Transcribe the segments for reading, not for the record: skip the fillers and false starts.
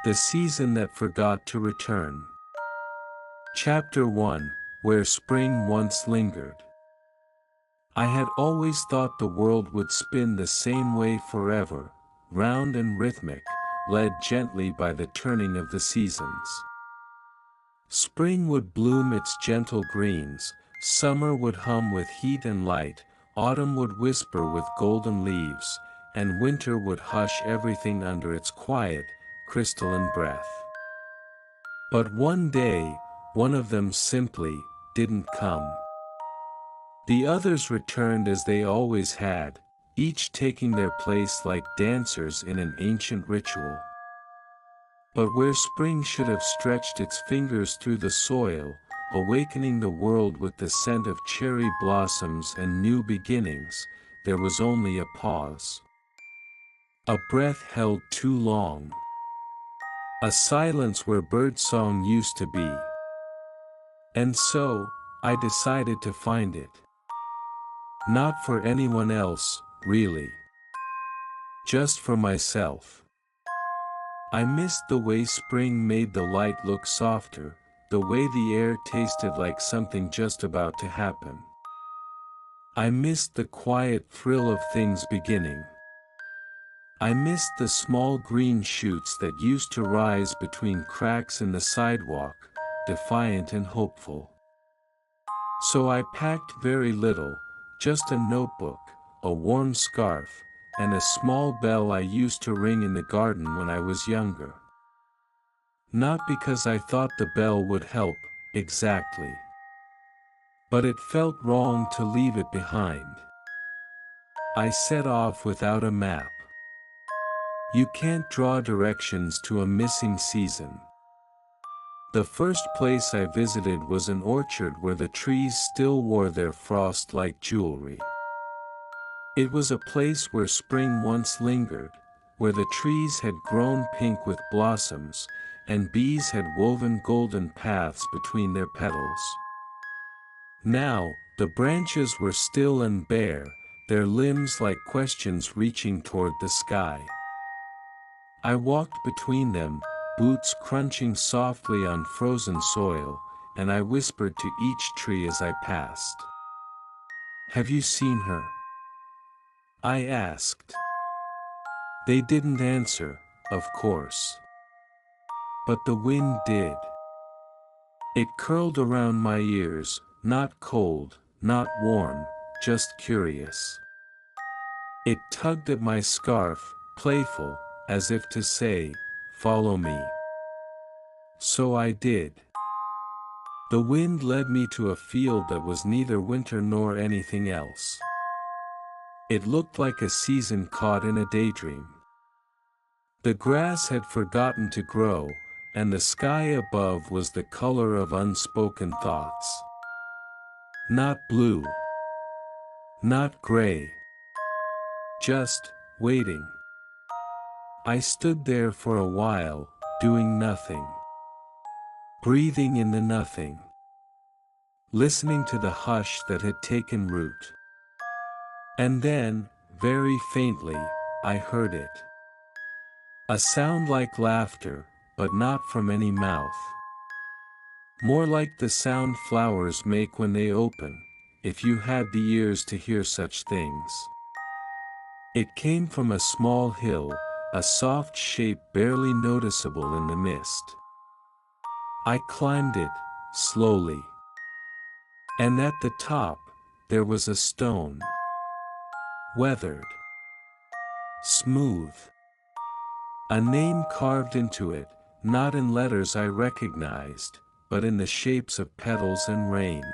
The season that forgot to return. Chapter 1, Where Spring Once Lingered. I had always thought the world would spin the same way forever, round and rhythmic, led gently by the turning of the seasons. Spring would bloom its gentle greens, summer would hum with heat and light, autumn would whisper with golden leaves, and winter would hush everything under its quiet, crystalline breath. But one day, one of them simply didn't come. The others returned as they always had, each taking their place like dancers in an ancient ritual. But where spring should have stretched its fingers through the soil, awakening the world with the scent of cherry blossoms and new beginnings, there was only a pause. A breath held too long. A silence where birdsong used to be. And so, I decided to find it. Not for anyone else, really. Just for myself. I missed the way spring made the light look softer, the way the air tasted like something just about to happen. I missed the quiet thrill of things beginning. I missed the small green shoots that used to rise between cracks in the sidewalk, defiant and hopeful. So I packed very little, just a notebook, a warm scarf, and a small bell I used to ring in the garden when I was younger. Not because I thought the bell would help, exactly. But it felt wrong to leave it behind. I set off without a map. You can't draw directions to a missing season. The first place I visited was an orchard where the trees still wore their frost like jewelry. It was a place where spring once lingered, where the trees had grown pink with blossoms, and bees had woven golden paths between their petals. Now, the branches were still and bare, their limbs like questions reaching toward the sky. I walked between them, boots crunching softly on frozen soil, and I whispered to each tree as I passed. "Have you seen her?" I asked. They didn't answer, of course. But the wind did. It curled around my ears, not cold, not warm, just curious. It tugged at my scarf, playful, as if to say, "Follow me." So I did. The wind led me to a field that was neither winter nor anything else. It looked like a season caught in a daydream. The grass had forgotten to grow, and the sky above was the color of unspoken thoughts. Not blue. Not gray. Just waiting. I stood there for a while, doing nothing. Breathing in the nothing. Listening to the hush that had taken root. And then, very faintly, I heard it. A sound like laughter, but not from any mouth. More like the sound flowers make when they open, if you had the ears to hear such things. It came from a small hill, a soft shape barely noticeable in the mist. I climbed it, slowly. And at the top, there was a stone. Weathered. Smooth. A name carved into it, not in letters I recognized, but in the shapes of petals and rain.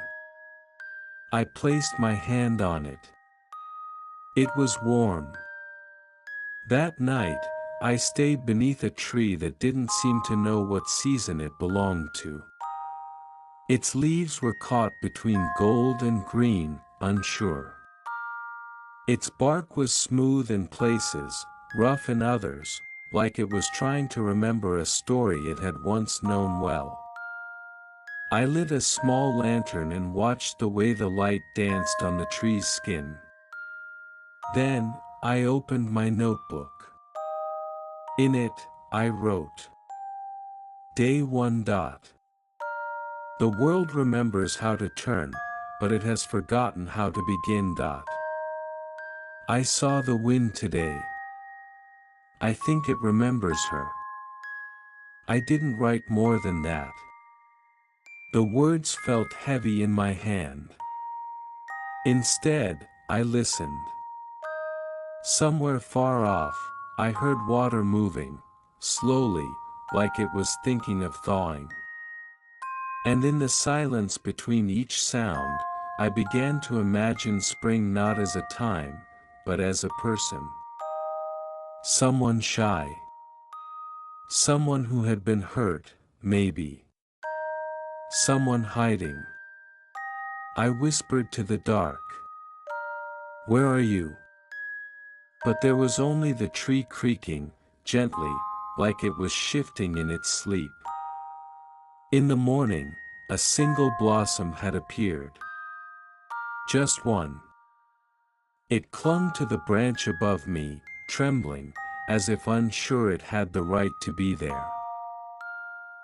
I placed my hand on it. It was warm. That night, I stayed beneath a tree that didn't seem to know what season it belonged to. Its leaves were caught between gold and green, unsure. Its bark was smooth in places, rough in others, like it was trying to remember a story it had once known well. I lit a small lantern and watched the way the light danced on the tree's skin. Then, I opened my notebook. In it, I wrote. Day 1. The world remembers how to turn, but it has forgotten how to begin. I saw the wind today. I think it remembers her. I didn't write more than that. The words felt heavy in my hand. Instead, I listened. Somewhere far off, I heard water moving, slowly, like it was thinking of thawing. And in the silence between each sound, I began to imagine spring not as a time, but as a person. Someone shy. Someone who had been hurt, maybe. Someone hiding. I whispered to the dark. Where are you? But there was only the tree creaking, gently, like it was shifting in its sleep. In the morning, a single blossom had appeared. Just one. It clung to the branch above me, trembling, as if unsure it had the right to be there.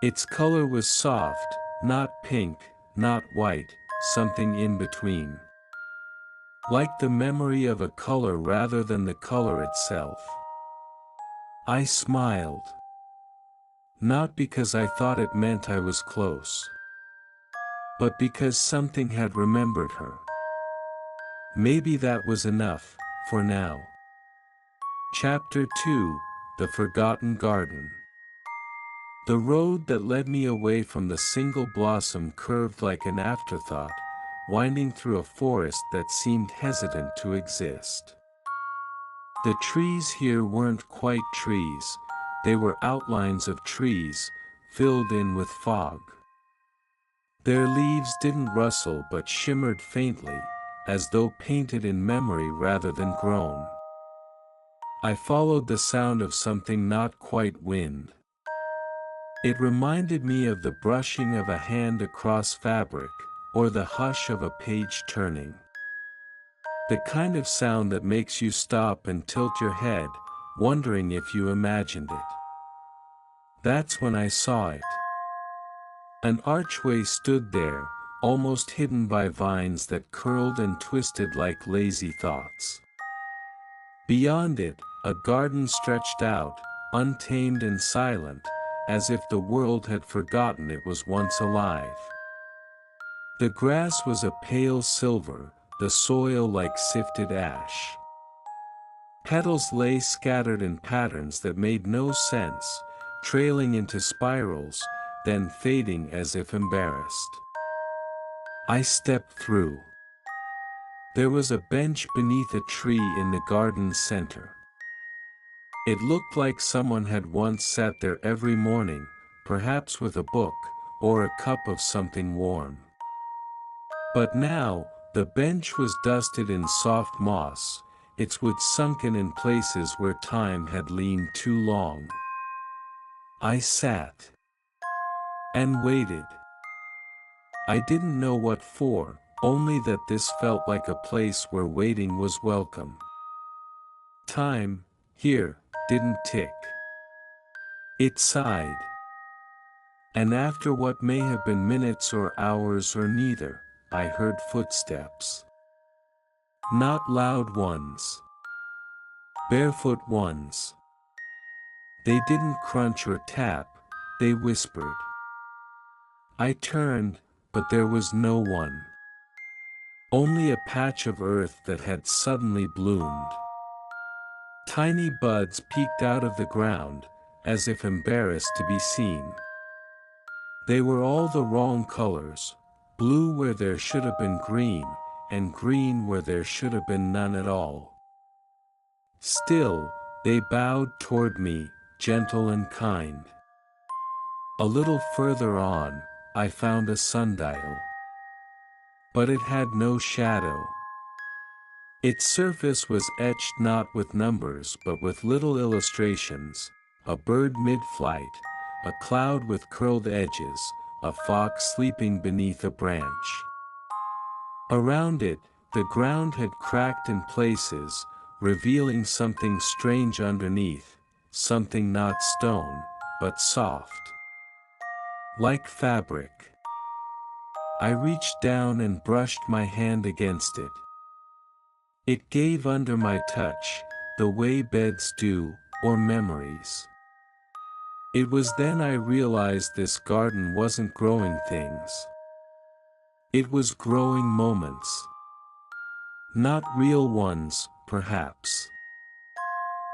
Its color was soft, not pink, not white, something in between. Like the memory of a color rather than the color itself. I smiled. Not because I thought it meant I was close, but because something had remembered her. Maybe that was enough, for now. Chapter 2, The Forgotten Garden. The road that led me away from the single blossom curved like an afterthought, winding through a forest that seemed hesitant to exist. The trees here weren't quite trees, they were outlines of trees, filled in with fog. Their leaves didn't rustle but shimmered faintly, as though painted in memory rather than grown. I followed the sound of something not quite wind. It reminded me of the brushing of a hand across fabric, or the hush of a page turning. The kind of sound that makes you stop and tilt your head, wondering if you imagined it. That's when I saw it. An archway stood there, almost hidden by vines that curled and twisted like lazy thoughts. Beyond it, a garden stretched out, untamed and silent, as if the world had forgotten it was once alive. The grass was a pale silver, the soil like sifted ash. Petals lay scattered in patterns that made no sense, trailing into spirals, then fading as if embarrassed. I stepped through. There was a bench beneath a tree in the garden's center. It looked like someone had once sat there every morning, perhaps with a book, or a cup of something warm. But now, the bench was dusted in soft moss, its wood sunken in places where time had leaned too long. I sat. And waited. I didn't know what for, only that this felt like a place where waiting was welcome. Time, here, didn't tick. It sighed. And after what may have been minutes or hours or neither, I heard footsteps. Not loud ones. Barefoot ones. They didn't crunch or tap, they whispered. I turned, but there was no one. Only a patch of earth that had suddenly bloomed. Tiny buds peeked out of the ground, as if embarrassed to be seen. They were all the wrong colors, blue where there should have been green, and green where there should have been none at all. Still, they bowed toward me, gentle and kind. A little further on, I found a sundial. But it had no shadow. Its surface was etched not with numbers but with little illustrations, a bird mid-flight, a cloud with curled edges, a fox sleeping beneath a branch. Around it, the ground had cracked in places, revealing something strange underneath, something not stone, but soft. like fabric. I reached down and brushed my hand against it. It gave under my touch, the way beds do, or memories. It was then I realized this garden wasn't growing things. It was growing moments. Not real ones, perhaps.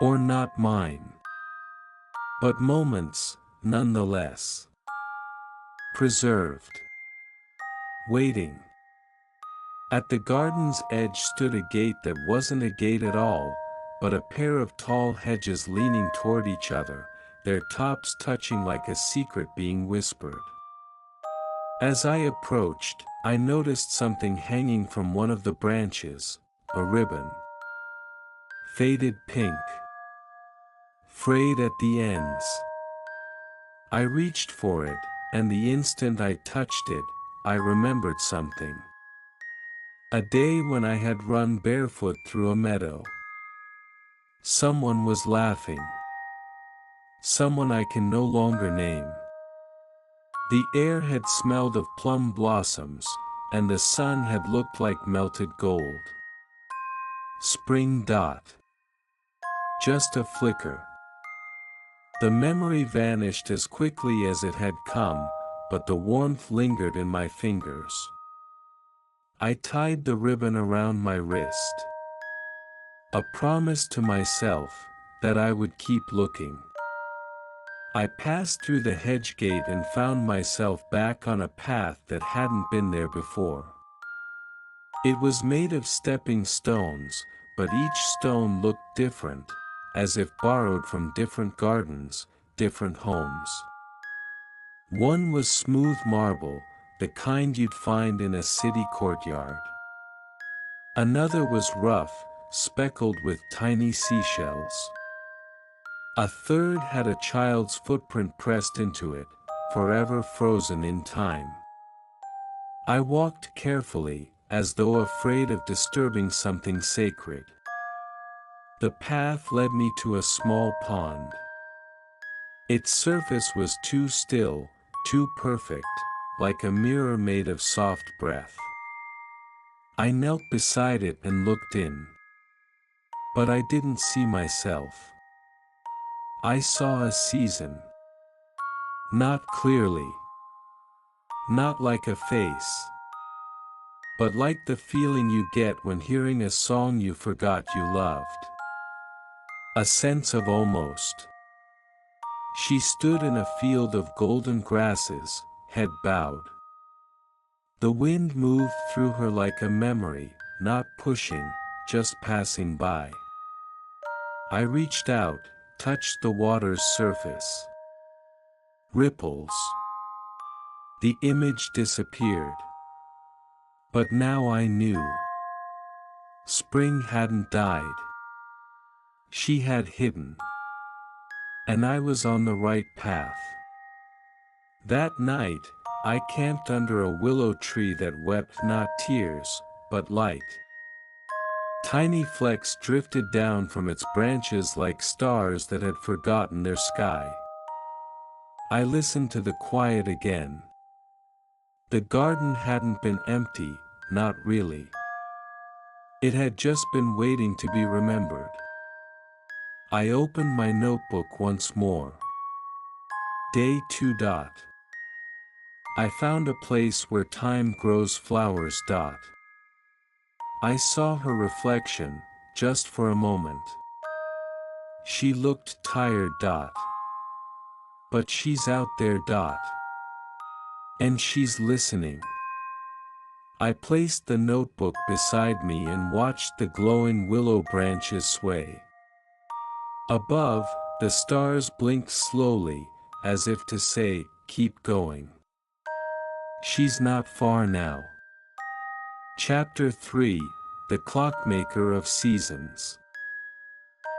Or not mine. But moments, nonetheless. Preserved. Waiting. At the garden's edge stood a gate that wasn't a gate at all, but a pair of tall hedges leaning toward each other, their tops touching like a secret being whispered. As I approached, I noticed something hanging from one of the branches, a ribbon. Faded pink. Frayed at the ends. I reached for it, and the instant I touched it, I remembered something. A day when I had run barefoot through a meadow. Someone was laughing. Someone I can no longer name. The air had smelled of plum blossoms, and the sun had looked like melted gold. Spring. Just a flicker. The memory vanished as quickly as it had come, but the warmth lingered in my fingers. I tied the ribbon around my wrist. A promise to myself, that I would keep looking. I passed through the hedge gate and found myself back on a path that hadn't been there before. It was made of stepping stones, but each stone looked different, as if borrowed from different gardens, different homes. One was smooth marble, the kind you'd find in a city courtyard. Another was rough, speckled with tiny seashells. A third had a child's footprint pressed into it, forever frozen in time. I walked carefully, as though afraid of disturbing something sacred. The path led me to a small pond. Its surface was too still, too perfect, like a mirror made of soft breath. I knelt beside it and looked in. But I didn't see myself. I saw a season. Not clearly. Not like a face. But like the feeling you get when hearing a song you forgot you loved. A sense of almost. She stood in a field of golden grasses, head bowed. The wind moved through her like a memory, not pushing, just passing by. I reached out, touched the water's surface. Ripples. The image disappeared. But now I knew. Spring hadn't died. She had hidden. And I was on the right path. That night, I camped under a willow tree that wept not tears, but light. Tiny flecks drifted down from its branches like stars that had forgotten their sky. I listened to the quiet again. The garden hadn't been empty, not really. It had just been waiting to be remembered. I opened my notebook once more. Day 2. I found a place where time grows flowers. I saw her reflection, just for a moment. She looked tired. But she's out there. And she's listening. I placed the notebook beside me and watched the glowing willow branches sway. Above, the stars blinked slowly, as if to say, keep going. She's not far now. Chapter 3, The Clockmaker of Seasons.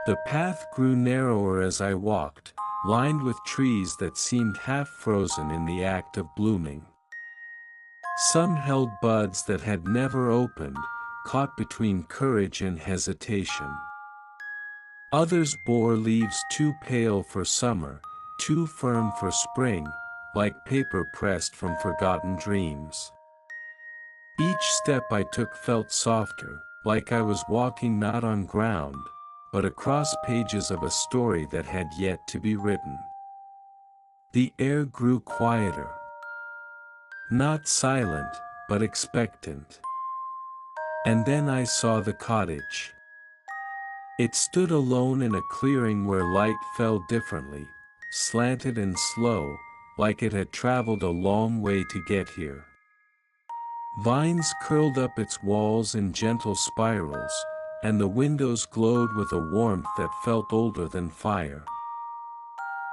The path grew narrower as I walked, lined with trees that seemed half frozen in the act of blooming. Some held buds that had never opened, caught between courage and hesitation. Others bore leaves too pale for summer, too firm for spring, like paper pressed from forgotten dreams. Each step I took felt softer, like I was walking not on ground, but across pages of a story that had yet to be written. The air grew quieter. Not silent, but expectant. And then I saw the cottage. It stood alone in a clearing where light fell differently, slanted and slow, like it had traveled a long way to get here. Vines curled up its walls in gentle spirals, and the windows glowed with a warmth that felt older than fire.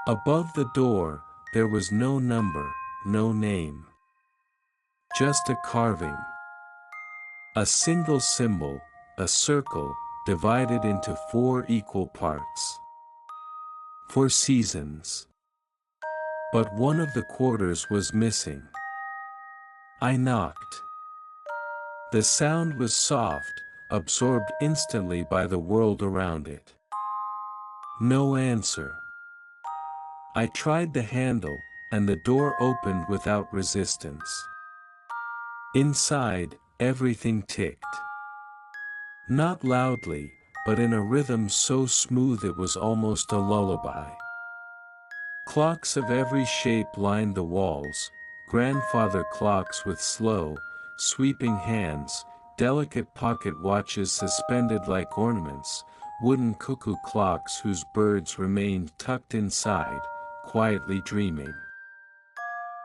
Above the door, there was no number, no name. Just a carving. A single symbol, a circle, divided into 4 equal parts. 4 seasons. But one of the quarters was missing. I knocked. The sound was soft, absorbed instantly by the world around it. No answer. I tried the handle, and the door opened without resistance. Inside, everything ticked. Not loudly, but in a rhythm so smooth it was almost a lullaby. Clocks of every shape lined the walls, grandfather clocks with slow, sweeping hands, delicate pocket watches suspended like ornaments, wooden cuckoo clocks whose birds remained tucked inside, quietly dreaming.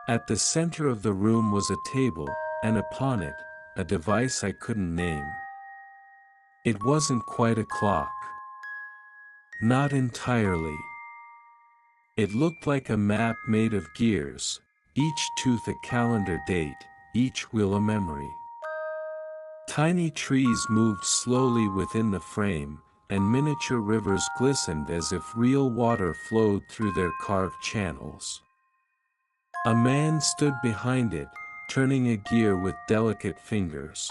At the center of the room was a table, and upon it, a device I couldn't name. It wasn't quite a clock. Not entirely. It looked like a map made of gears, each tooth a calendar date, each wheel a memory. Tiny trees moved slowly within the frame, and miniature rivers glistened as if real water flowed through their carved channels. A man stood behind it, turning a gear with delicate fingers.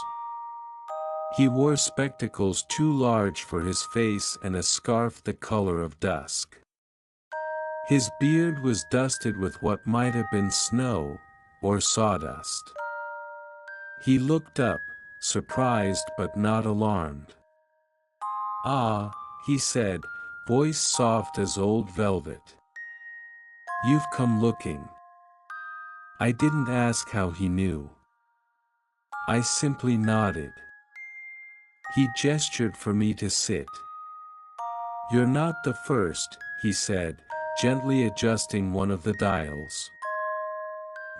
He wore spectacles too large for his face and a scarf the color of dusk. His beard was dusted with what might have been snow, or sawdust. He looked up, surprised but not alarmed. "Ah," he said, voice soft as old velvet. "You've come looking." I didn't ask how he knew. I simply nodded. He gestured for me to sit. "You're not the first," he said, gently adjusting one of the dials.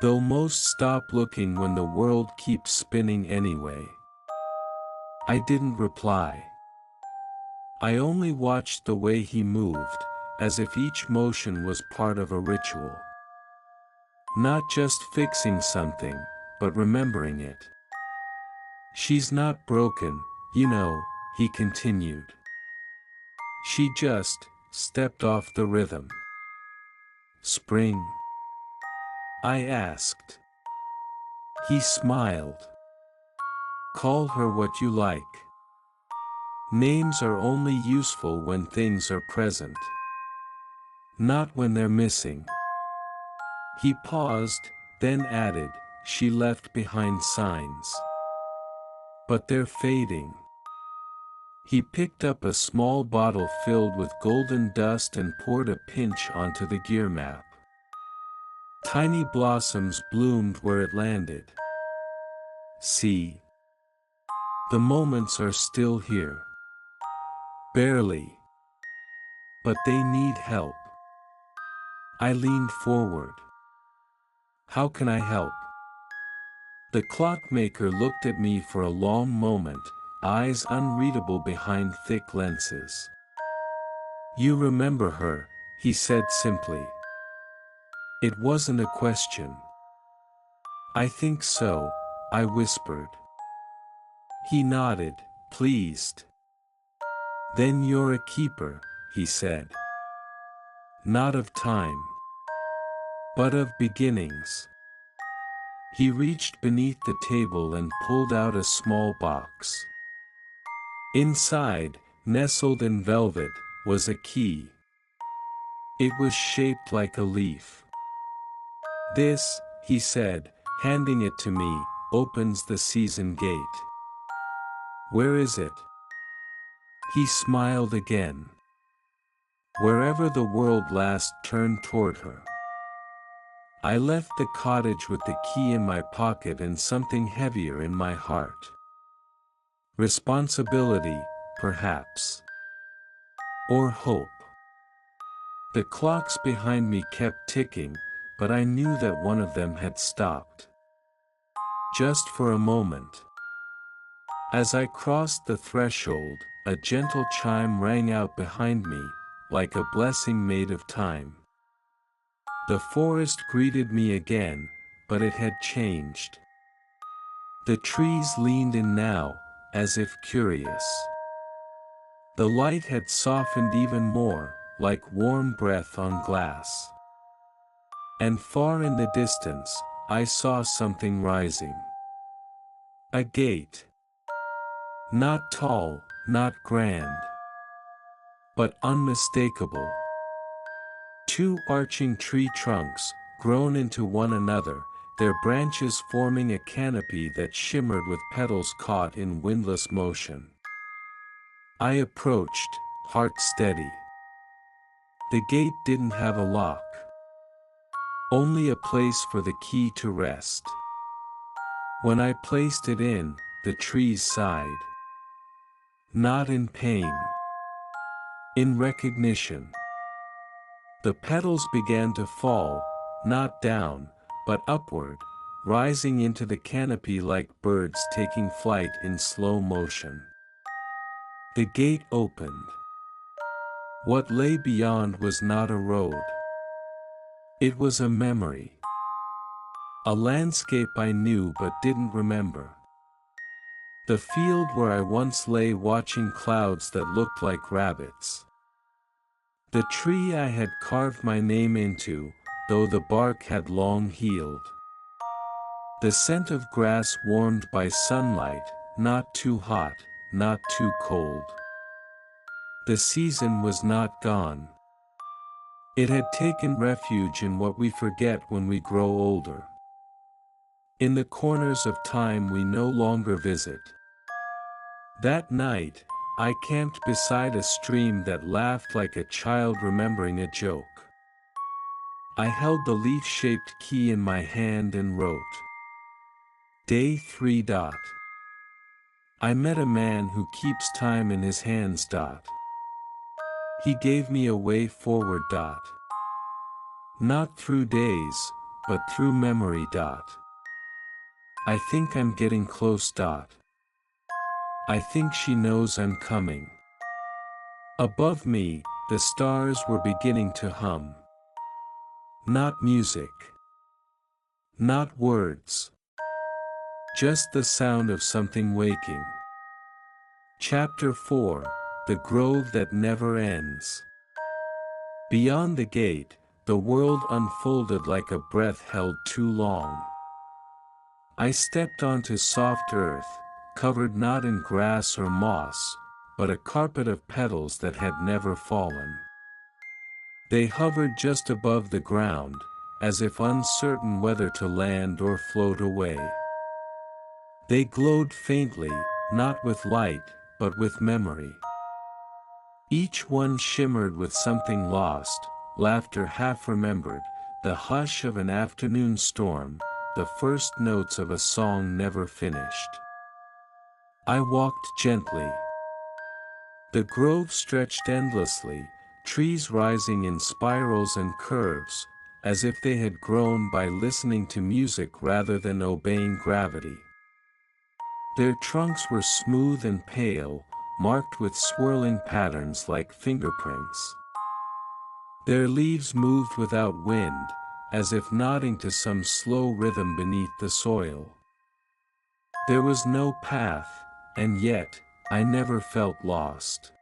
"Though most stop looking when the world keeps spinning anyway." I didn't reply. I only watched the way he moved, as if each motion was part of a ritual. Not just fixing something, but remembering it. "She's not broken, you know," he continued. "She just stepped off the rhythm." "Spring?" I asked. He smiled. "Call her what you like. Names are only useful when things are present. Not when they're missing." He paused, then added, "She left behind signs. But they're fading." He picked up a small bottle filled with golden dust and poured a pinch onto the gear map. Tiny blossoms bloomed where it landed. "See? The moments are still here. Barely. But they need help." I leaned forward. "How can I help?" The clockmaker looked at me for a long moment, eyes unreadable behind thick lenses. "You remember her," he said simply. It wasn't a question. "I think so," I whispered. He nodded, pleased. "Then you're a keeper," he said. "Not of time, but of beginnings." He reached beneath the table and pulled out a small box. Inside, nestled in velvet, was a key. It was shaped like a leaf. This, he said, handing it to me, opens the season gate. Where is it? He smiled again. Wherever the world last turned toward her. I left the cottage with the key in my pocket and something heavier in my heart. Responsibility, perhaps. Or hope. The clocks behind me kept ticking, but I knew that one of them had stopped. Just for a moment. As I crossed the threshold, a gentle chime rang out behind me, like a blessing made of time. The forest greeted me again, but it had changed. The trees leaned in now, as if curious. The light had softened even more, like warm breath on glass. And far in the distance, I saw something rising. A gate. Not tall, not grand. But unmistakable. Two arching tree trunks, grown into one another, their branches forming a canopy that shimmered with petals caught in windless motion. I approached, heart steady. The gate didn't have a lock. Only a place for the key to rest. When I placed it in, the trees sighed. Not in pain. In recognition. The petals began to fall, not down, but upward, rising into the canopy like birds taking flight in slow motion. The gate opened. What lay beyond was not a road. It was a memory. A landscape I knew but didn't remember. The field where I once lay watching clouds that looked like rabbits. The tree I had carved my name into, though the bark had long healed. The scent of grass warmed by sunlight, not too hot, not too cold. The season was not gone. It had taken refuge in what we forget when we grow older. In the corners of time we no longer visit. That night, I camped beside a stream that laughed like a child remembering a joke. I held the leaf-shaped key in my hand and wrote. Day 3. I met a man who keeps time in his hands. He gave me a way forward. Not through days, but through memory. I think I'm getting close. I think she knows I'm coming. Above me, the stars were beginning to hum. Not music. Not words. Just the sound of something waking. Chapter 4, The Grove That Never Ends. Beyond the gate, the world unfolded like a breath held too long. I stepped onto soft earth, covered not in grass or moss, but a carpet of petals that had never fallen. They hovered just above the ground, as if uncertain whether to land or float away. They glowed faintly, not with light, but with memory. Each one shimmered with something lost, laughter half remembered, the hush of an afternoon storm, the first notes of a song never finished. I walked gently. The grove stretched endlessly, trees rising in spirals and curves, as if they had grown by listening to music rather than obeying gravity. Their trunks were smooth and pale, marked with swirling patterns like fingerprints. Their leaves moved without wind, as if nodding to some slow rhythm beneath the soil. There was no path, and yet, I never felt lost.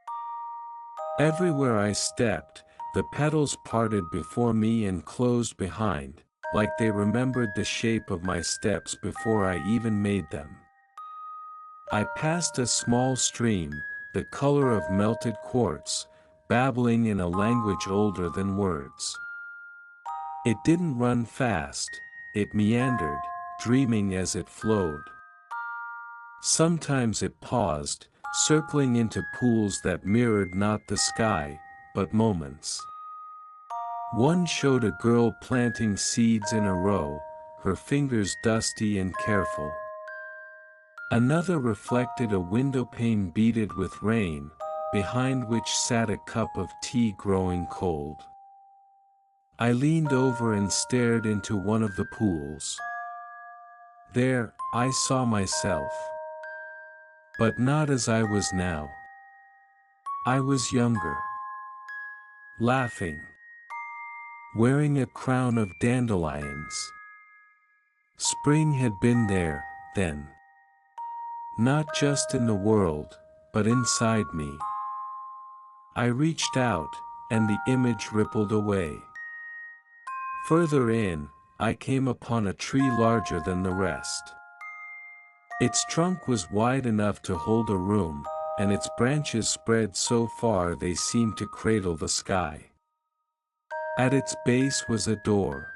Everywhere I stepped, the petals parted before me and closed behind, like they remembered the shape of my steps before I even made them. I passed a small stream, the color of melted quartz, babbling in a language older than words. It didn't run fast, it meandered, dreaming as it flowed. Sometimes it paused, circling into pools that mirrored not the sky, but moments. One showed a girl planting seeds in a row, her fingers dusty and careful. Another reflected a windowpane beaded with rain, behind which sat a cup of tea growing cold. I leaned over and stared into one of the pools. There, I saw myself. But not as I was now. I was younger. Laughing. Wearing a crown of dandelions. Spring had been there, then. Not just in the world, but inside me. I reached out, and the image rippled away. Further in, I came upon a tree larger than the rest. Its trunk was wide enough to hold a room, and its branches spread so far they seemed to cradle the sky. At its base was a door.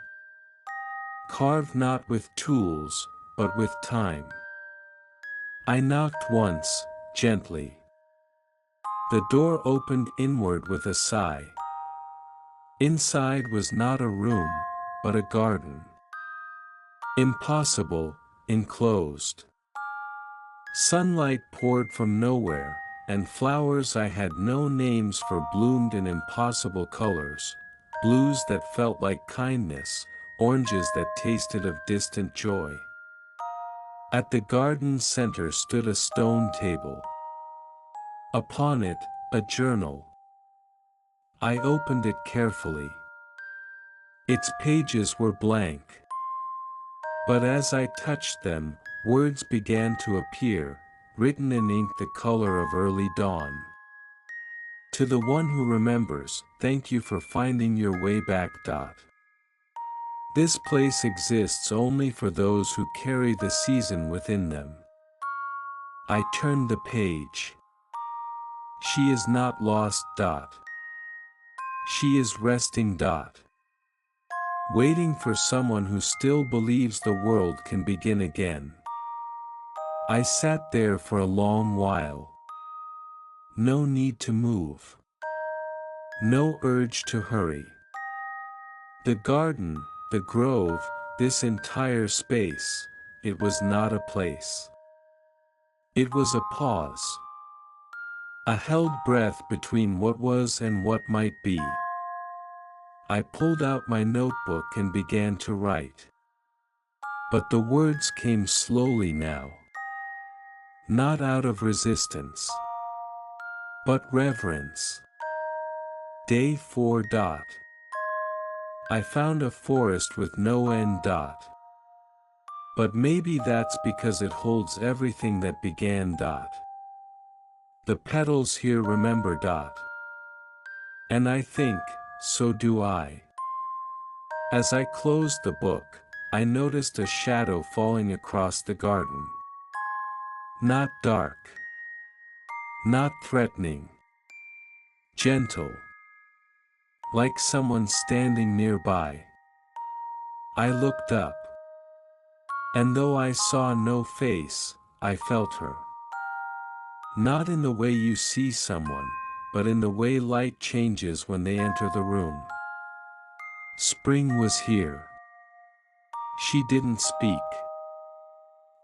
Carved not with tools, but with time. I knocked once, gently. The door opened inward with a sigh. Inside was not a room, but a garden. Impossible, enclosed. Sunlight poured from nowhere, and flowers I had no names for bloomed in impossible colors, blues that felt like kindness, oranges that tasted of distant joy. At the garden's center stood a stone table. Upon it, a journal. I opened it carefully. Its pages were blank. But as I touched them, words began to appear, written in ink the color of early dawn. To the one who remembers, thank you for finding your way back. This place exists only for those who carry the season within them. I turned the page. She is not lost. She is resting. Waiting for someone who still believes the world can begin again. I sat there for a long while. No need to move. No urge to hurry. The garden, the grove, this entire space, it was not a place. It was a pause. A held breath between what was and what might be. I pulled out my notebook and began to write. But the words came slowly now. Not out of resistance, but reverence. Day 4. I found a forest with no end. But maybe that's because it holds everything that began. The petals here remember. And I think, so do I. As I closed the book, I noticed a shadow falling across the garden. Not dark. Not threatening. Gentle. Like someone standing nearby. I looked up. And though I saw no face, I felt her. Not in the way you see someone, but in the way light changes when they enter the room. Spring was here. She didn't speak.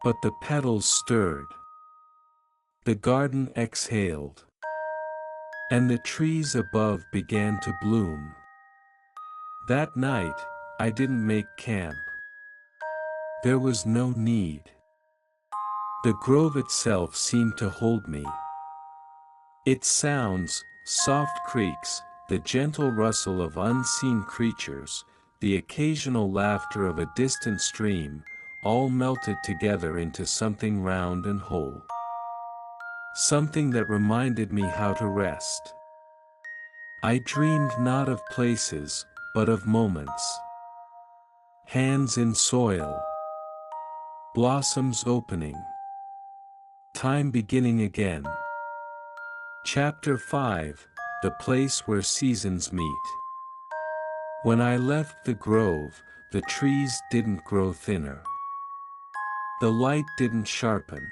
But the petals stirred. The garden exhaled. And the trees above began to bloom. That night, I didn't make camp. There was no need. The grove itself seemed to hold me. Its sounds, soft creaks, the gentle rustle of unseen creatures, the occasional laughter of a distant stream, all melted together into something round and whole. Something that reminded me how to rest. I dreamed not of places, but of moments. Hands in soil. Blossoms opening. Time beginning again. Chapter 5, The Place Where Seasons Meet. When I left the grove, the trees didn't grow thinner. The light didn't sharpen.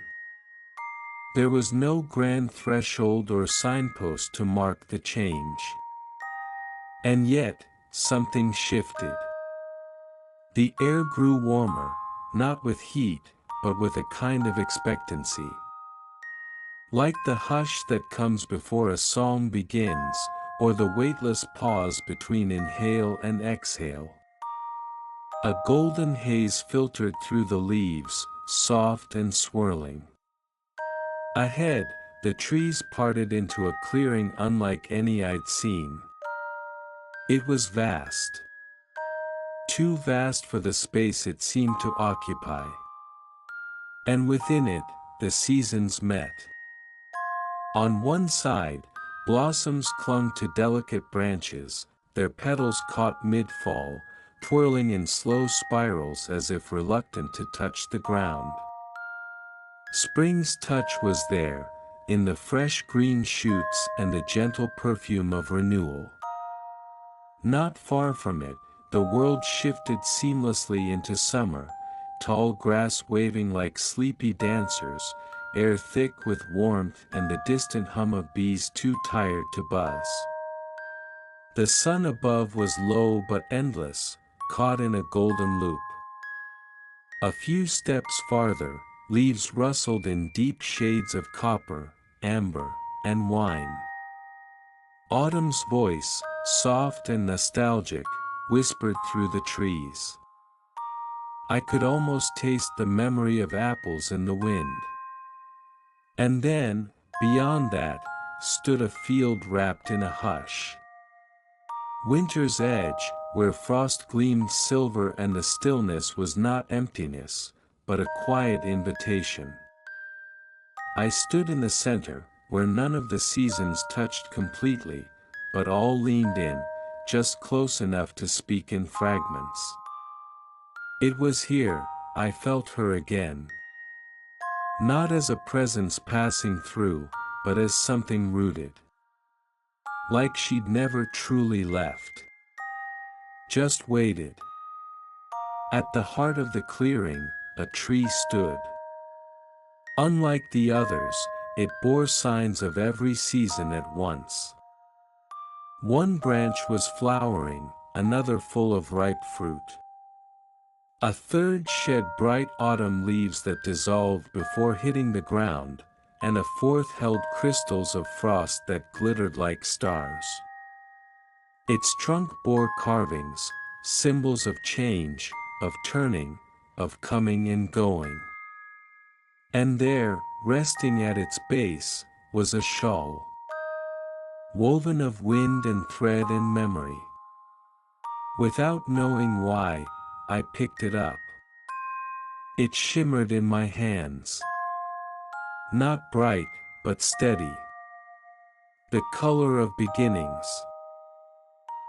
There was no grand threshold or signpost to mark the change. And yet, something shifted. The air grew warmer, not with heat, but with a kind of expectancy. Like the hush that comes before a song begins, or the weightless pause between inhale and exhale. A golden haze filtered through the leaves, soft and swirling. Ahead, the trees parted into a clearing unlike any I'd seen. It was vast. Too vast for the space it seemed to occupy. And within it, the seasons met. On one side, blossoms clung to delicate branches, their petals caught mid-fall, twirling in slow spirals as if reluctant to touch the ground. Spring's touch was there, in the fresh green shoots and the gentle perfume of renewal. Not far from it, the world shifted seamlessly into summer, tall grass waving like sleepy dancers, air thick with warmth and the distant hum of bees too tired to buzz. The sun above was low but endless, caught in a golden loop. A few steps farther, leaves rustled in deep shades of copper, amber, and wine. Autumn's voice, soft and nostalgic, whispered through the trees. I could almost taste the memory of apples in the wind. And then, beyond that, stood a field wrapped in a hush. Winter's edge, where frost gleamed silver and the stillness was not emptiness, but a quiet invitation. I stood in the center, where none of the seasons touched completely, but all leaned in, just close enough to speak in fragments. It was here, I felt her again. Not as a presence passing through, but as something rooted. Like she'd never truly left. Just waited. At the heart of the clearing, a tree stood. Unlike the others, it bore signs of every season at once. One branch was flowering, another full of ripe fruit. A third shed bright autumn leaves that dissolved before hitting the ground, and a fourth held crystals of frost that glittered like stars. Its trunk bore carvings, symbols of change, of turning, of coming and going. And there, resting at its base, was a shawl. Woven of wind and thread and memory. Without knowing why, I picked it up. It shimmered in my hands. Not bright, but steady. The color of beginnings.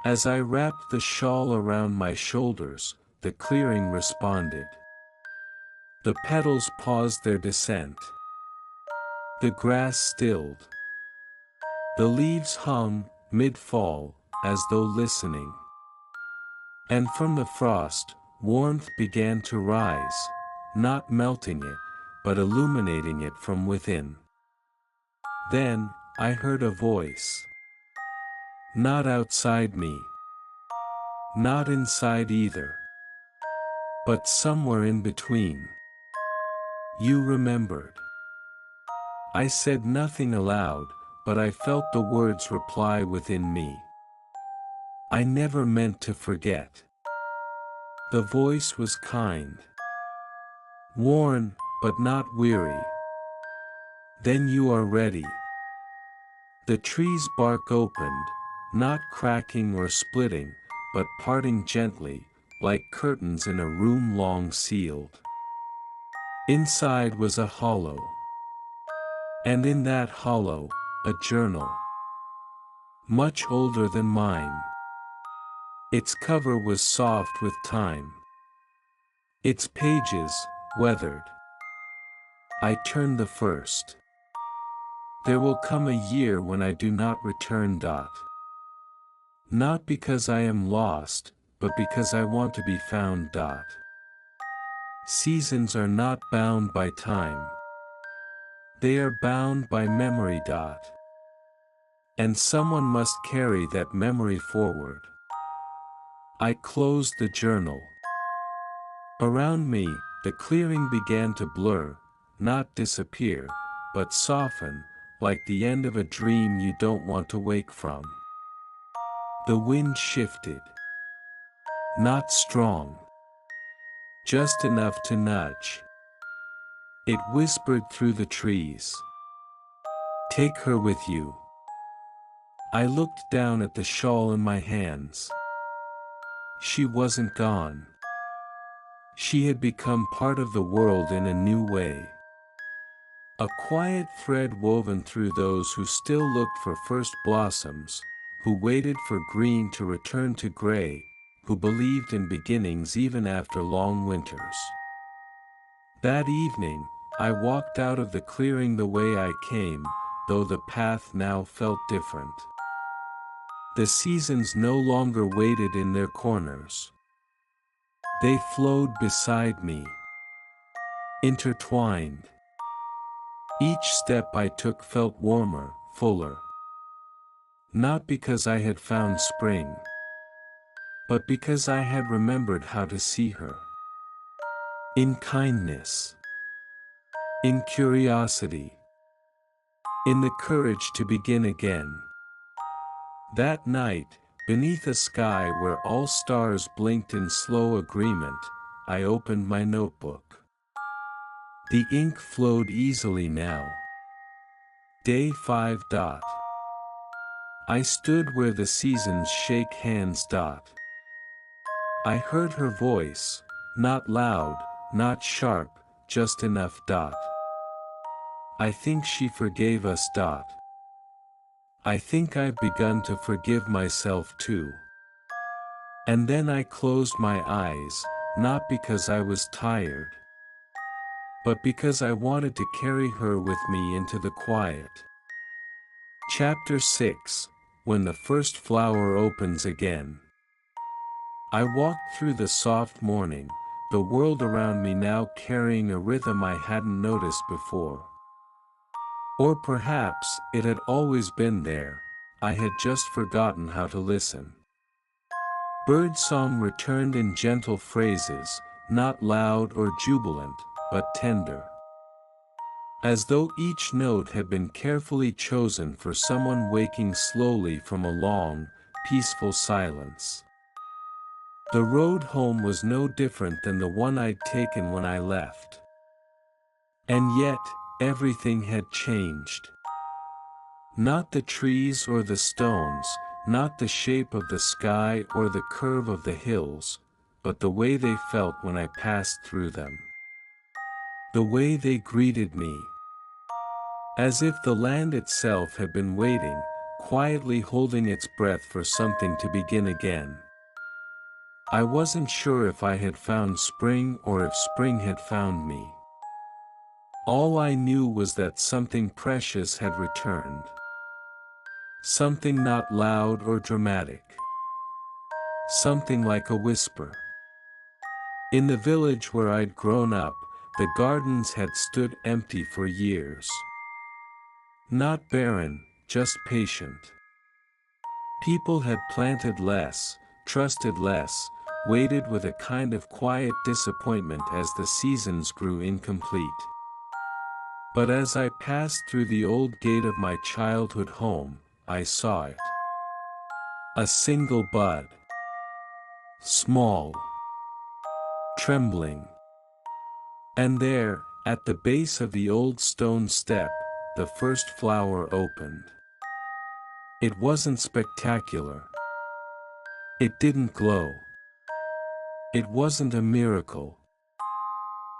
As I wrapped the shawl around my shoulders, the clearing responded. The petals paused their descent. The grass stilled. The leaves hung, mid-fall, as though listening. And from the frost, warmth began to rise, not melting it, but illuminating it from within. Then, I heard a voice. Not outside me. Not inside either. But somewhere in between. You remembered. I said nothing aloud, but I felt the words reply within me. I never meant to forget. The voice was kind. Worn, but not weary. Then you are ready. The tree's bark opened, not cracking or splitting, but parting gently, like curtains in a room long sealed. Inside was a hollow. And in that hollow, a journal. Much older than mine. Its cover was soft with time. Its pages, weathered. I turned the first. There will come a year when I do not return. Not because I am lost, but because I want to be found. Seasons are not bound by time. They are bound by memory. And someone must carry that memory forward. I closed the journal. Around me, the clearing began to blur, not disappear, but soften, like the end of a dream you don't want to wake from. The wind shifted. Not strong. Just enough to nudge. It whispered through the trees. Take her with you. I looked down at the shawl in my hands. She wasn't gone. She had become part of the world in a new way. A quiet thread woven through those who still looked for first blossoms, who waited for green to return to gray, who believed in beginnings even after long winters. That evening, I walked out of the clearing the way I came, though the path now felt different. The seasons no longer waited in their corners. They flowed beside me. Intertwined. Each step I took felt warmer, fuller. Not because I had found spring, but because I had remembered how to see her. In kindness. In curiosity. In the courage to begin again. That night, beneath a sky where all stars blinked in slow agreement, I opened my notebook. The ink flowed easily now. Day 5. I stood where the seasons shake hands. I heard her voice, not loud, not sharp, just enough. I think she forgave us. I think I've begun to forgive myself too. And then I closed my eyes, not because I was tired, but because I wanted to carry her with me into the quiet. Chapter 6, When the First Flower Opens Again. I walked through the soft morning, the world around me now carrying a rhythm I hadn't noticed before. Or perhaps it had always been there, I had just forgotten how to listen. Birdsong returned in gentle phrases, not loud or jubilant, but tender. As though each note had been carefully chosen for someone waking slowly from a long, peaceful silence. The road home was no different than the one I'd taken when I left. And yet, everything had changed. Not the trees or the stones, not the shape of the sky or the curve of the hills, but the way they felt when I passed through them. The way they greeted me. As if the land itself had been waiting, quietly holding its breath for something to begin again. I wasn't sure if I had found spring or if spring had found me. All I knew was that something precious had returned. Something not loud or dramatic. Something like a whisper. In the village where I'd grown up, the gardens had stood empty for years. Not barren, just patient. People had planted less, trusted less, waited with a kind of quiet disappointment as the seasons grew incomplete. But as I passed through the old gate of my childhood home, I saw it. A single bud. Small. Trembling. And there, at the base of the old stone step, the first flower opened. It wasn't spectacular. It didn't glow. It wasn't a miracle.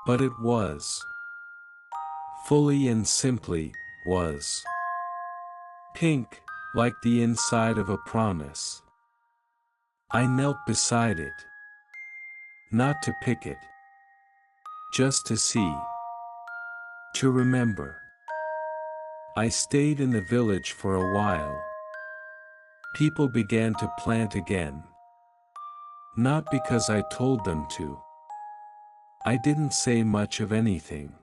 But it was. Fully and simply, was. Pink, like the inside of a promise. I knelt beside it. Not to pick it. Just to see. To remember. I stayed in the village for a while. People began to plant again. Not because I told them to. I didn't say much of anything.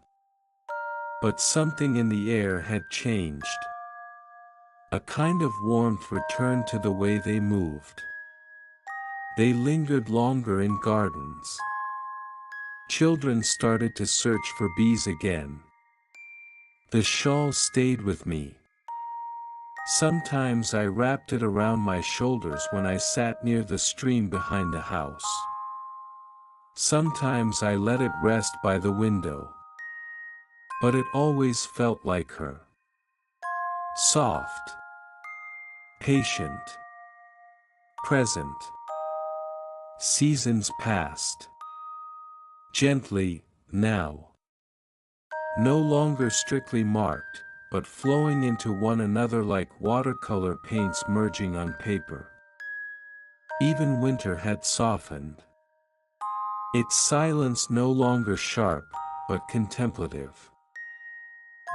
But something in the air had changed. A kind of warmth returned to the way they moved. They lingered longer in gardens. Children started to search for bees again. The shawl stayed with me. Sometimes I wrapped it around my shoulders when I sat near the stream behind the house. Sometimes I let it rest by the window. But it always felt like her. Soft. Patient. Present. Seasons passed. Gently, now. No longer strictly marked, but flowing into one another like watercolor paints merging on paper. Even winter had softened. Its silence no longer sharp, but contemplative.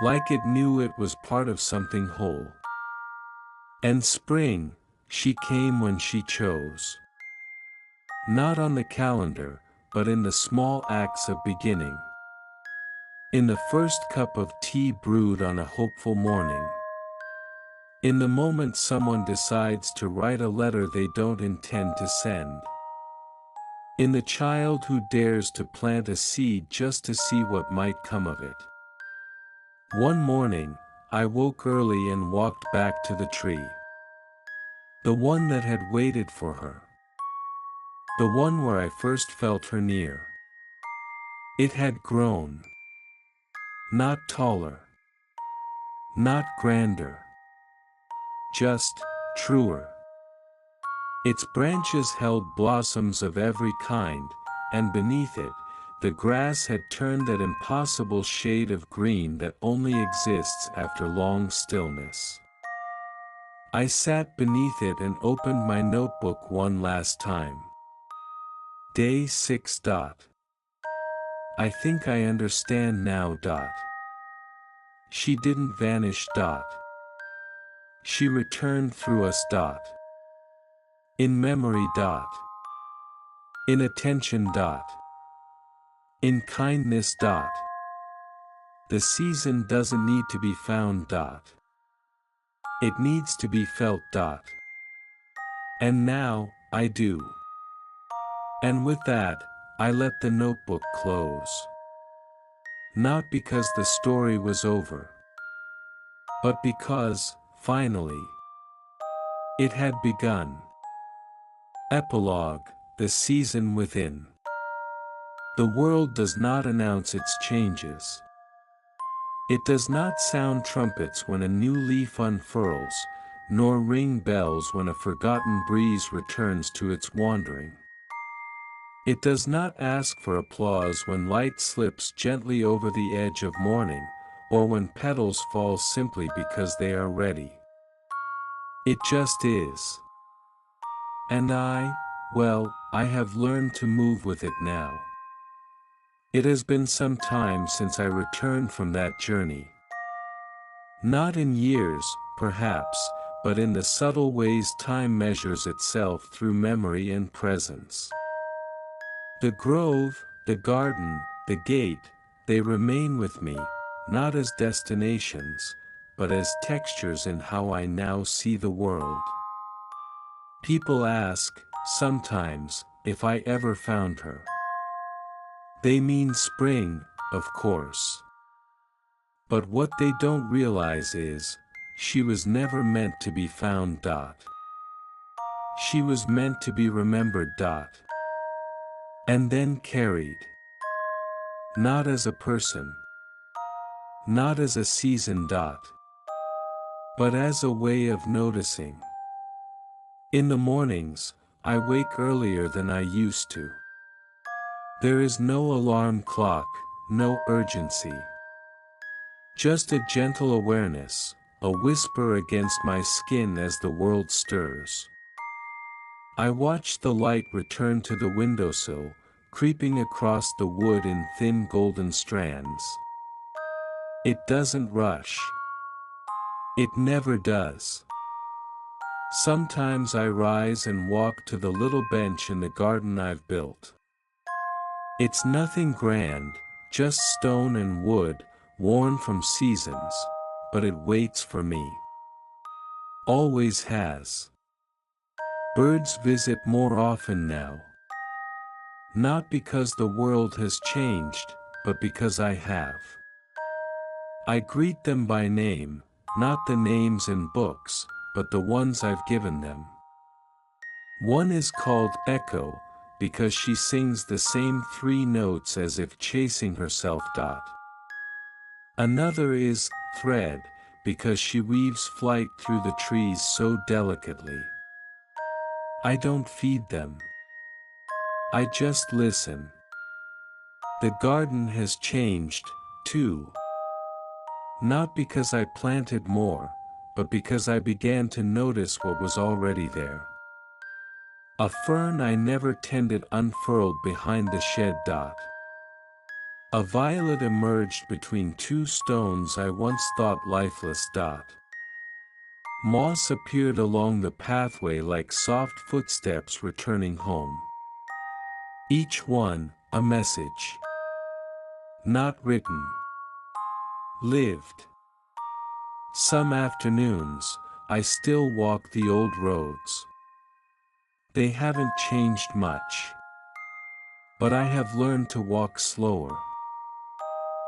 Like it knew it was part of something whole. And spring, she came when she chose. Not on the calendar, but in the small acts of beginning. In the first cup of tea brewed on a hopeful morning. In the moment someone decides to write a letter they don't intend to send. In the child who dares to plant a seed just to see what might come of it. One morning, I woke early and walked back to the tree. The one that had waited for her. The one where I first felt her near. It had grown. Not taller. Not grander. Just truer. Its branches held blossoms of every kind, and beneath it, the grass had turned that impossible shade of green that only exists after long stillness. I sat beneath it and opened my notebook one last time. Day 6. I think I understand now. She didn't vanish. She returned through us. In memory. In attention. In kindness. The season doesn't need to be found. It needs to be felt. And now, I do. And with that, I let the notebook close. Not because the story was over. But because, finally, it had begun. Epilogue, the season within. The world does not announce its changes. It does not sound trumpets when a new leaf unfurls, nor ring bells when a forgotten breeze returns to its wandering. It does not ask for applause when light slips gently over the edge of morning, or when petals fall simply because they are ready. It just is. And well, I have learned to move with it now. It has been some time since I returned from that journey. Not in years, perhaps, but in the subtle ways time measures itself through memory and presence. The grove, the garden, the gate, they remain with me, not as destinations, but as textures in how I now see the world. People ask, sometimes, if I ever found her. They mean spring, of course. But what they don't realize is, she was never meant to be found. She was meant to be remembered. And then carried. Not as a person. Not as a season. But as a way of noticing. In the mornings, I wake earlier than I used to. There is no alarm clock, no urgency. Just a gentle awareness, a whisper against my skin as the world stirs. I watch the light return to the windowsill, creeping across the wood in thin golden strands. It doesn't rush. It never does. Sometimes I rise and walk to the little bench in the garden I've built. It's nothing grand, just stone and wood, worn from seasons, but it waits for me. Always has. Birds visit more often now. Not because the world has changed, but because I have. I greet them by name, not the names in books, but the ones I've given them. One is called Echo, because she sings the same 3 notes as if chasing herself. Another is Thread, because she weaves flight through the trees so delicately. I don't feed them. I just listen. The garden has changed, too. Not because I planted more, but because I began to notice what was already there. A fern I never tended unfurled behind the shed. A violet emerged between 2 stones I once thought lifeless. Moss appeared along the pathway like soft footsteps returning home. Each one, a message. Not written. Lived. Some afternoons, I still walk the old roads. They haven't changed much. But I have learned to walk slower.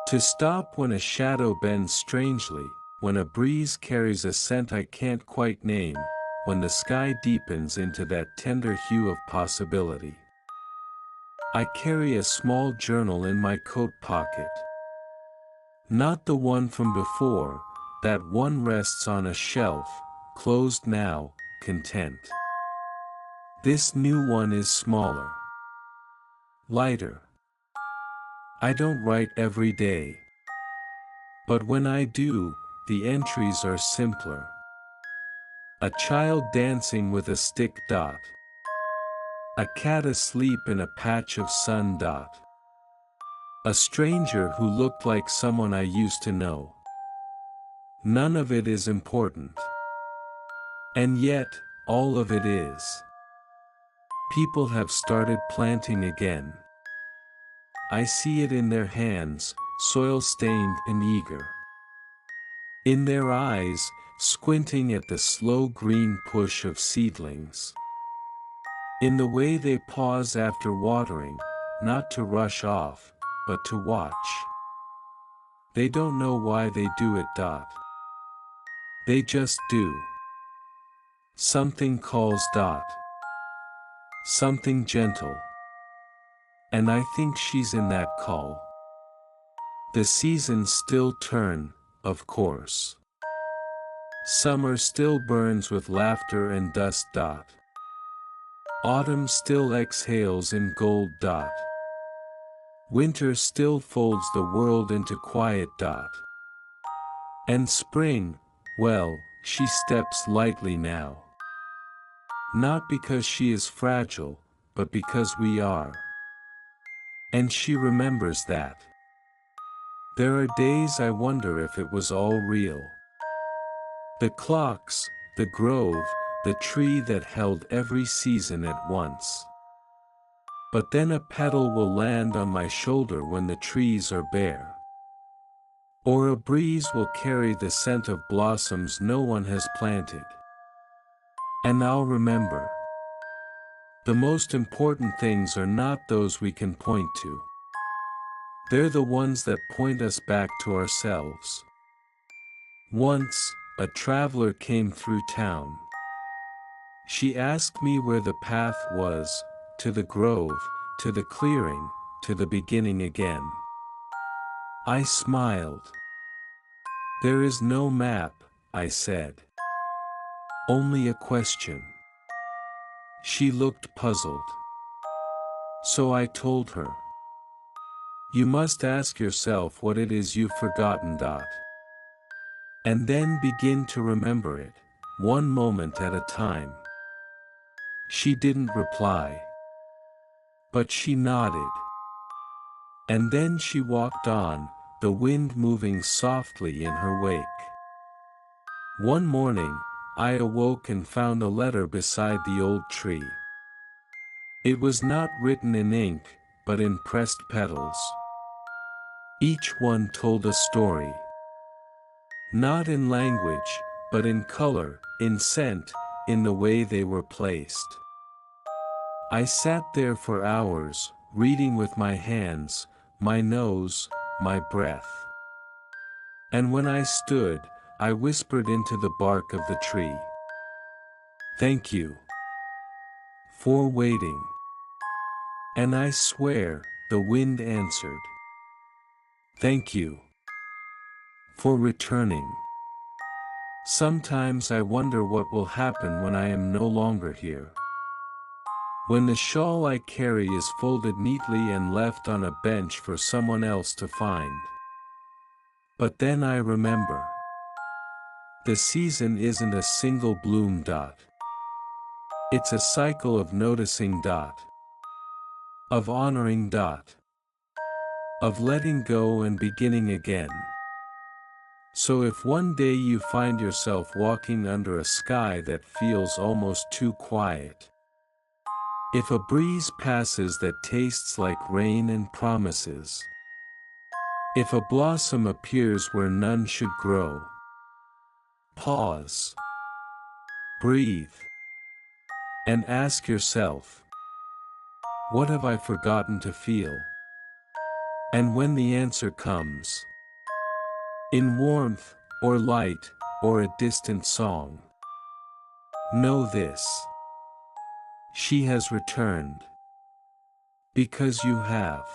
To stop when a shadow bends strangely, when a breeze carries a scent I can't quite name, when the sky deepens into that tender hue of possibility. I carry a small journal in my coat pocket. Not the one from before, that one rests on a shelf, closed now, content. This new one is smaller. Lighter. I don't write every day. But when I do, the entries are simpler. A child dancing with a stick. A cat asleep in a patch of sun. A stranger who looked like someone I used to know. None of it is important. And yet, all of it is. People have started planting again. I see it in their hands, soil-stained and eager. In their eyes, squinting at the slow green push of seedlings. In the way they pause after watering, not to rush off, but to watch. They don't know why they do it. They just do. Something calls. Something gentle. And I think she's in that call. The seasons still turn, of course. Summer still burns with laughter and dust. Autumn still exhales in gold. Winter still folds the world into quiet. And spring, well, she steps lightly now. Not because she is fragile, but because we are. And she remembers that. There are days I wonder if it was all real. The clocks, the grove, the tree that held every season at once. But then a petal will land on my shoulder when the trees are bare. Or a breeze will carry the scent of blossoms no one has planted. And I'll remember. The most important things are not those we can point to. They're the ones that point us back to ourselves. Once, a traveler came through town. She asked me where the path was, to the grove, to the clearing, to the beginning again. I smiled. There is no map, I said. Only a question. She looked puzzled. So I told her. You must ask yourself what it is you've forgotten. And then begin to remember it, one moment at a time. She didn't reply. But she nodded. And then she walked on, the wind moving softly in her wake. One morning, I awoke and found a letter beside the old tree. It was not written in ink, but in pressed petals. Each one told a story. Not in language, but in color, in scent, in the way they were placed. I sat there for hours, reading with my hands, my nose, my breath. And when I stood, I whispered into the bark of the tree. Thank you for waiting. And I swear, the wind answered. Thank you for returning. Sometimes I wonder what will happen when I am no longer here. When the shawl I carry is folded neatly and left on a bench for someone else to find. But then I remember. The season isn't a single bloom dot. It's a cycle of noticing dot. Of honoring dot. Of letting go and beginning again. So if one day you find yourself walking under a sky that feels almost too quiet. If a breeze passes that tastes like rain and promises. If a blossom appears where none should grow. Pause. Breathe. And ask yourself. What have I forgotten to feel? And when the answer comes. In warmth, or light, or a distant song. Know this. She has returned. Because you have.